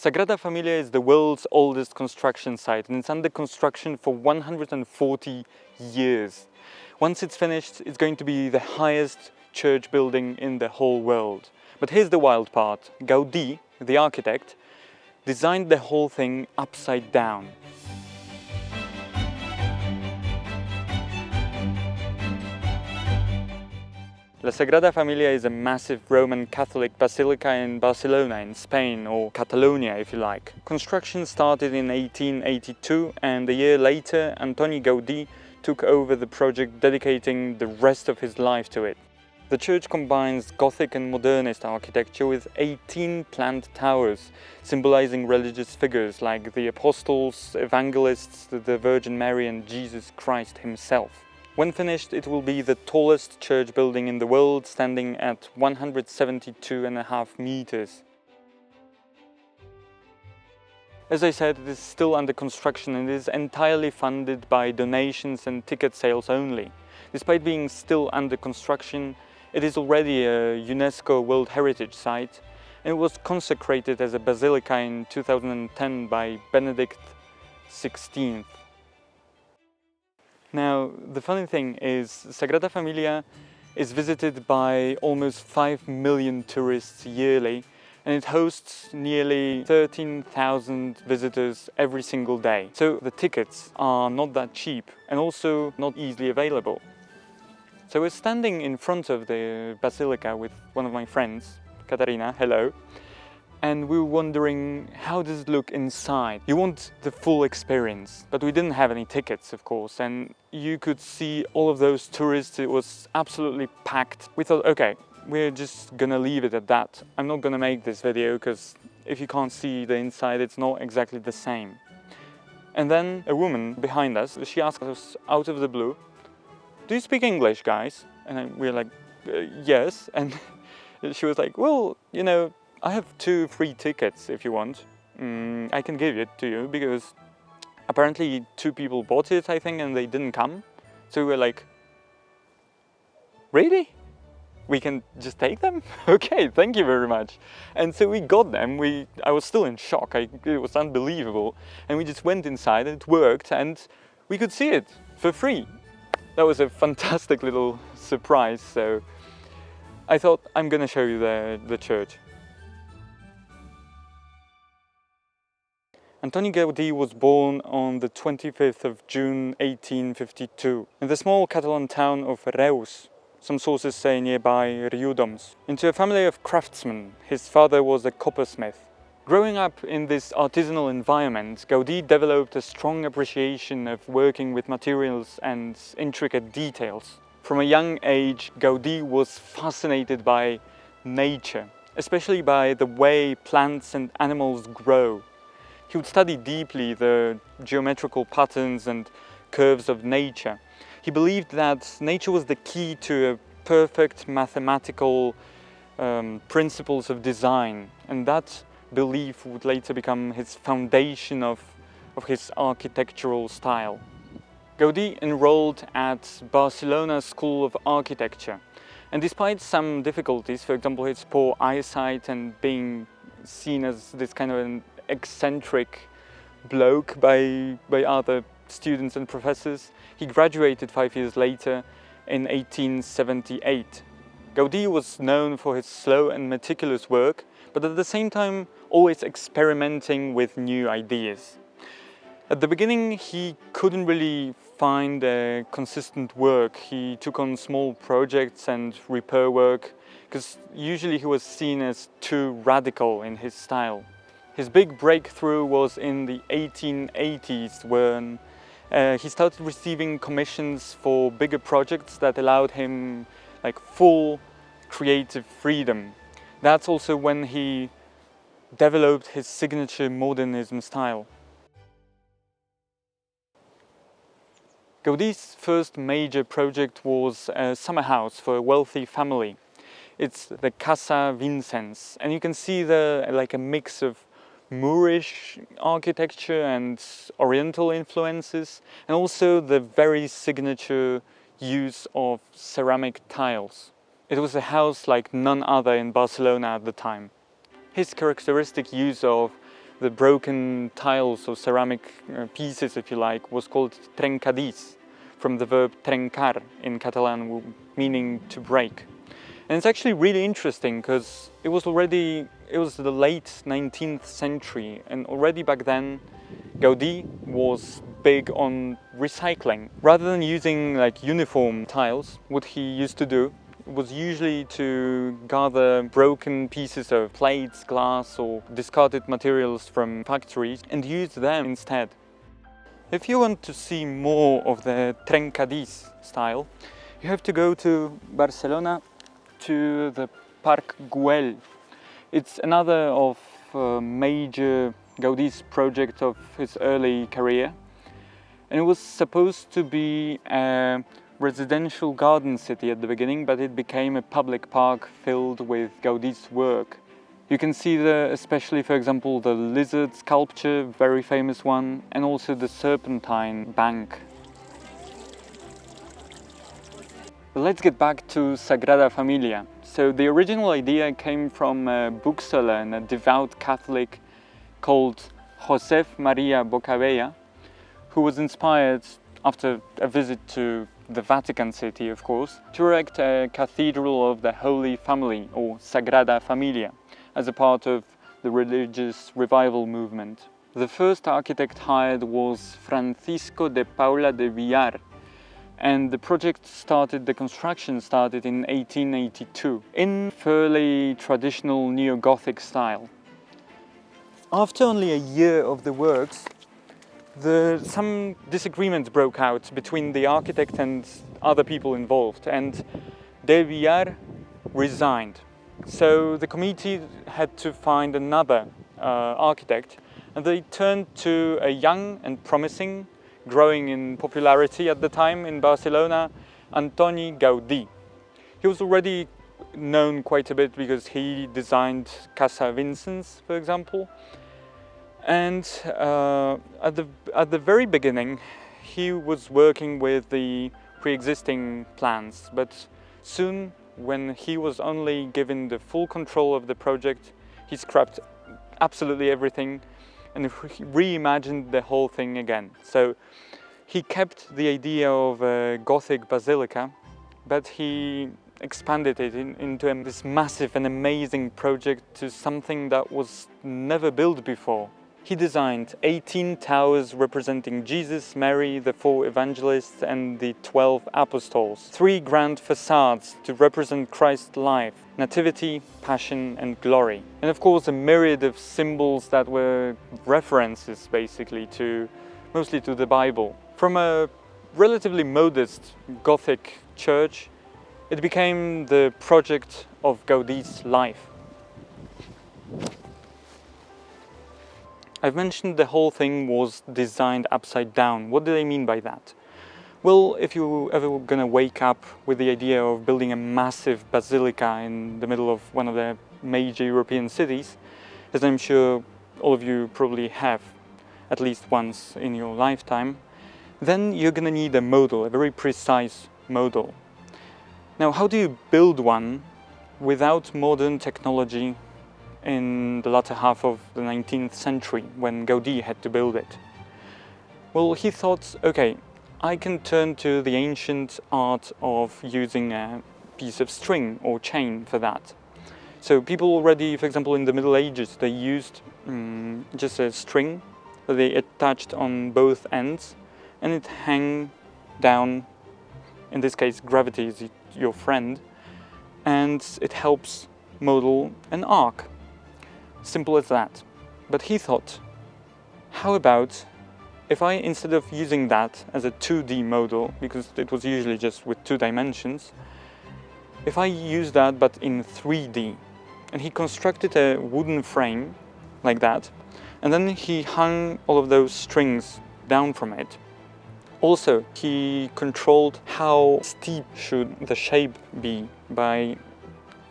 Sagrada Familia is the world's oldest construction site and it's under construction for 140 years. Once it's finished, it's going to be the highest church building in the whole world. But here's the wild part. Gaudi, the architect, designed the whole thing upside down. La Sagrada Familia is a massive Roman Catholic basilica in Barcelona in Spain, or Catalonia if you like. Construction started in 1882 and a year later Antoni Gaudi took over the project, dedicating the rest of his life to it. The church combines Gothic and modernist architecture with 18 planned towers, symbolizing religious figures like the Apostles, Evangelists, the Virgin Mary and Jesus Christ himself. When finished, it will be the tallest church building in the world, standing at 172.5 meters. As I said, it is still under construction and is entirely funded by donations and ticket sales only. Despite being still under construction, it is already a UNESCO World Heritage Site and it was consecrated as a basilica in 2010 by Benedict XVI. Now, the funny thing is, Sagrada Familia is visited by almost 5 million tourists yearly and it hosts nearly 13,000 visitors every single day. So the tickets are not that cheap and also not easily available. So we're standing in front of the basilica with one of my friends, Katarina, hello. And we were wondering, how does it look inside? You want the full experience, but we didn't have any tickets, of course, and you could see all of those tourists. It was absolutely packed. We thought, okay, we're just gonna leave it at that. I'm not gonna make this video because if you can't see the inside, it's not exactly the same. And then a woman behind us, she asked us out of the blue, "Do you speak English, guys?" And we were like, yes. And she was like, well, you know, I have 2 free tickets if you want. I can give it to you because apparently 2 people bought it, I think, and they didn't come. So we were like, really? We can just take them? Okay, thank you very much. And so we got them. I was still in shock. It was unbelievable. And we just went inside and it worked and we could see it for free. That was a fantastic little surprise. So I thought I'm gonna show you the church. Antoni Gaudi was born on the 25th of June 1852 in the small Catalan town of Reus, some sources say nearby Riudoms, into a family of craftsmen. His father was a coppersmith. Growing up in this artisanal environment, Gaudi developed a strong appreciation of working with materials and intricate details. From a young age, Gaudi was fascinated by nature, especially by the way plants and animals grow. He would study deeply the geometrical patterns and curves of nature. He believed that nature was the key to a perfect mathematical principles of design, and that belief would later become his foundation of his architectural style. Gaudi enrolled at Barcelona School of Architecture, and despite some difficulties, for example his poor eyesight and being seen as this kind of an eccentric bloke by other students and professors, he graduated 5 years later in 1878. Gaudi was known for his slow and meticulous work, but at the same time always experimenting with new ideas. At the beginning he couldn't really find a consistent work. He took on small projects and repair work because usually he was seen as too radical in his style. His big breakthrough was in the 1880s when he started receiving commissions for bigger projects that allowed him like full creative freedom. That's also when he developed his signature modernism style. Gaudi's first major project was a summer house for a wealthy family. It's the Casa Vicens, and you can see like a mix of Moorish architecture and Oriental influences, and also the very signature use of ceramic tiles. It was a house like none other in Barcelona at the time. His characteristic use of the broken tiles or ceramic pieces, if you like, was called trencadís, from the verb trencar in Catalan, meaning to break. And it's actually really interesting because it was the late 19th century, and already back then Gaudi was big on recycling. Rather than using like uniform tiles, what he used to do was usually to gather broken pieces of plates, glass or discarded materials from factories and use them instead. If you want to see more of the trencadís style, you have to go to Barcelona, to the Parc Güell. It's another of major Gaudi's project of his early career, and it was supposed to be a residential garden city at the beginning, but it became a public park filled with Gaudi's work. You can see there, especially for example, the lizard sculpture, very famous one, and also the serpentine bank. But let's get back to Sagrada Familia. So the original idea came from a bookseller and a devout Catholic called Josep Maria Bocabella, who was inspired, after a visit to the Vatican City of course, to erect a cathedral of the Holy Family, or Sagrada Familia, as a part of the religious revival movement. The first architect hired was Francisco de Paula de Villar, and the construction started in 1882 in fairly traditional neo-Gothic style. After only a year of the works, some disagreements broke out between the architect and other people involved, and de Villar resigned. So the committee had to find another architect, and they turned to a young and promising, growing in popularity at the time in Barcelona, Antoni Gaudi. He was already known quite a bit because he designed Casa Vicens, for example. And at the very beginning, he was working with the pre-existing plans, but soon, when he was only given the full control of the project, he scrapped absolutely everything and reimagined the whole thing again. So he kept the idea of a Gothic basilica, but he expanded it into this massive and amazing project to something that was never built before. He designed 18 towers representing Jesus, Mary, the 4 evangelists and the 12 apostles, 3 grand facades to represent Christ's life, nativity, passion and glory, and of course a myriad of symbols that were references basically mostly to the Bible. From a relatively modest Gothic church, it became the project of Gaudi's life. I've mentioned the whole thing was designed upside down. What do they mean by that? Well, if you're ever gonna wake up with the idea of building a massive basilica in the middle of one of the major European cities, as I'm sure all of you probably have at least once in your lifetime, then you're gonna need a model, a very precise model. Now, how do you build one without modern technology in the latter half of the 19th century when Gaudi had to build it? Well, he thought, okay, I can turn to the ancient art of using a piece of string or chain for that. So people already, for example, in the Middle Ages, they used just a string that they attached on both ends and it hung down. In this case, gravity is your friend, and it helps model an arc. Simple as that. But he thought, how about if I, instead of using that as a 2D model, because it was usually just with 2 dimensions, if I use that but in 3D. And he constructed a wooden frame like that, and then he hung all of those strings down from it. Also, he controlled how steep should the shape be by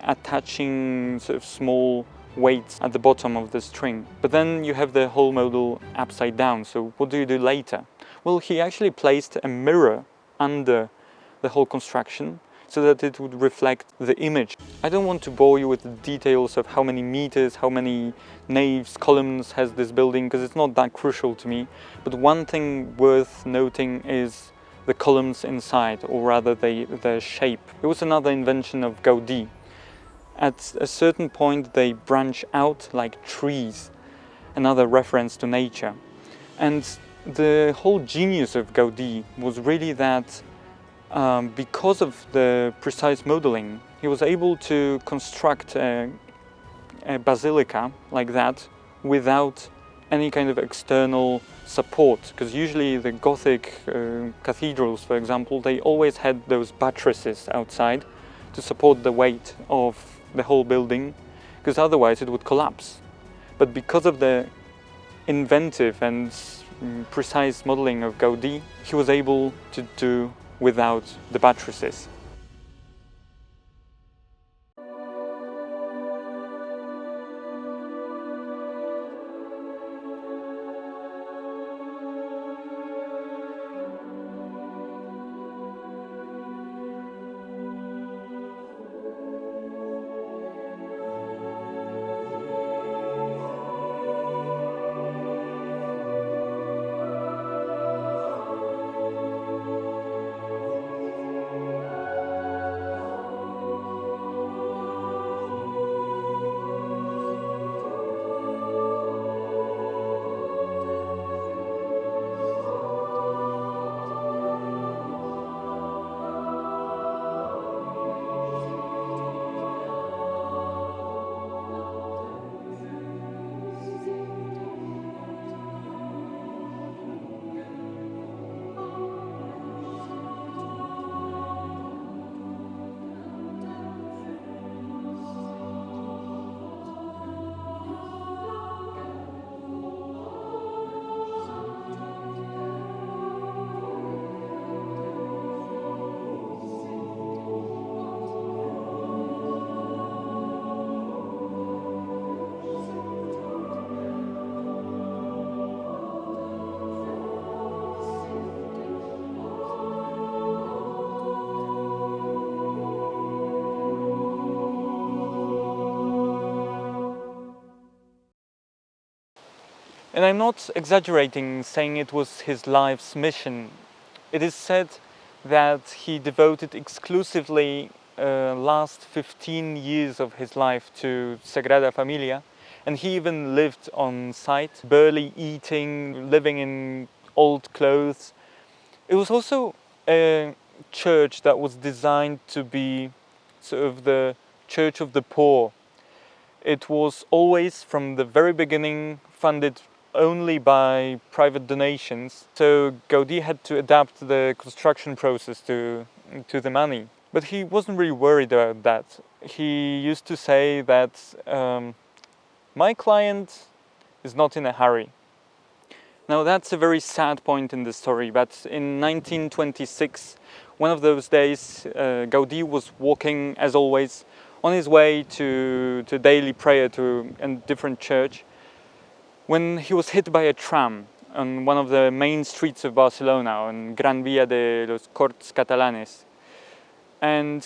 attaching sort of small weights at the bottom of the string. But then you have the whole model upside down, so what do you do later? Well, he actually placed a mirror under the whole construction, so that it would reflect the image. I don't want to bore you with the details of how many meters, how many naves, columns has this building, because it's not that crucial to me. But one thing worth noting is the columns inside, or rather their shape. It was another invention of Gaudi. At a certain point they branch out like trees, another reference to nature. And the whole genius of Gaudi was really that because of the precise modeling, he was able to construct a basilica like that without any kind of external support, because usually the Gothic cathedrals, for example, they always had those buttresses outside to support the weight of the whole building, because otherwise it would collapse. But because of the inventive and precise modeling of Gaudi, he was able to do without the buttresses. And I'm not exaggerating saying it was his life's mission. It is said that he devoted exclusively last 15 years of his life to Sagrada Familia, and he even lived on site, barely eating, living in old clothes. It was also a church that was designed to be sort of the church of the poor. It was always, from the very beginning, funded only by private donations, so Gaudi had to adapt the construction process to the money. But he wasn't really worried about that. He used to say that my client is not in a hurry. Now that's a very sad point in the story, but in 1926, one of those days, Gaudi was walking, as always, on his way to daily prayer to a different church, when he was hit by a tram on one of the main streets of Barcelona, on Gran Via de los Corts Catalanes. And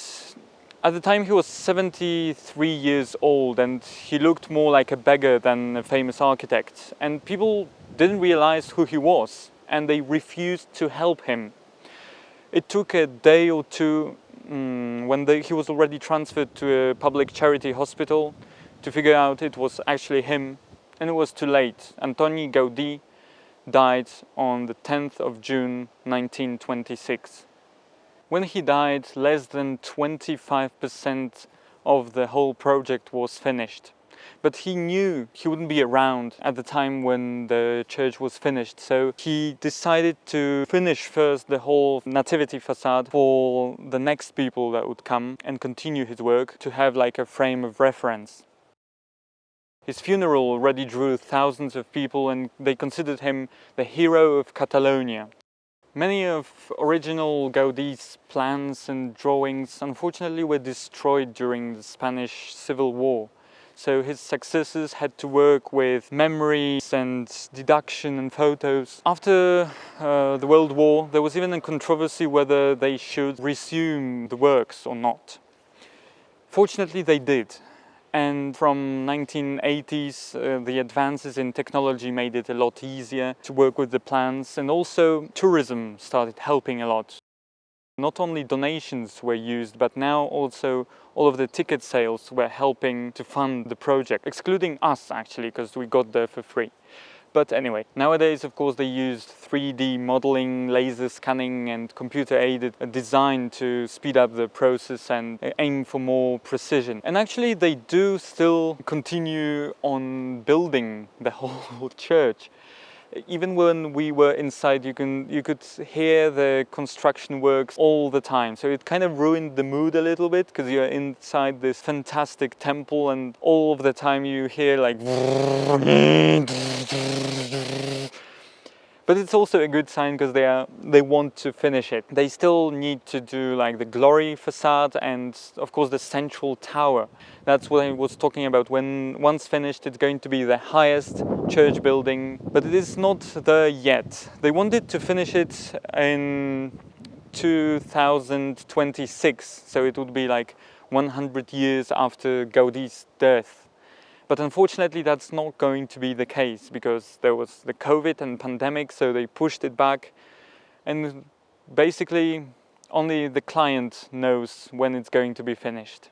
at the time he was 73 years old, and he looked more like a beggar than a famous architect. And people didn't realize who he was, and they refused to help him. It took a day or two when he was already transferred to a public charity hospital to figure out it was actually him. And it was too late. Antoni Gaudi died on the 10th of June 1926. When he died, less than 25% of the whole project was finished. But he knew he wouldn't be around at the time when the church was finished, so he decided to finish first the whole nativity facade for the next people that would come and continue his work, to have like a frame of reference. His funeral already drew thousands of people, and they considered him the hero of Catalonia. Many of original Gaudi's plans and drawings unfortunately were destroyed during the Spanish Civil War. So his successors had to work with memories and deduction and photos. After the World War, there was even a controversy whether they should resume the works or not. Fortunately, they did. And from 1980s, the advances in technology made it a lot easier to work with the plans, and also tourism started helping a lot. Not only donations were used, but now also all of the ticket sales were helping to fund the project, excluding us actually, because we got there for free. But anyway, nowadays, of course, they used 3D modeling, laser scanning and computer-aided design to speed up the process and aim for more precision. And actually, they do still continue on building the whole church. Even when we were inside, you could hear the construction works all the time. So it kind of ruined the mood a little bit, because you're inside this fantastic temple and all of the time you hear like... But it's also a good sign, because they want to finish it. They still need to do like the glory facade and of course the central tower. That's what I was talking about. When once finished, it's going to be the highest church building, but it is not there yet. They wanted to finish it in 2026, so it would be like 100 years after Gaudi's death. But unfortunately, that's not going to be the case, because there was the COVID and pandemic, so they pushed it back. And basically, only the client knows when it's going to be finished.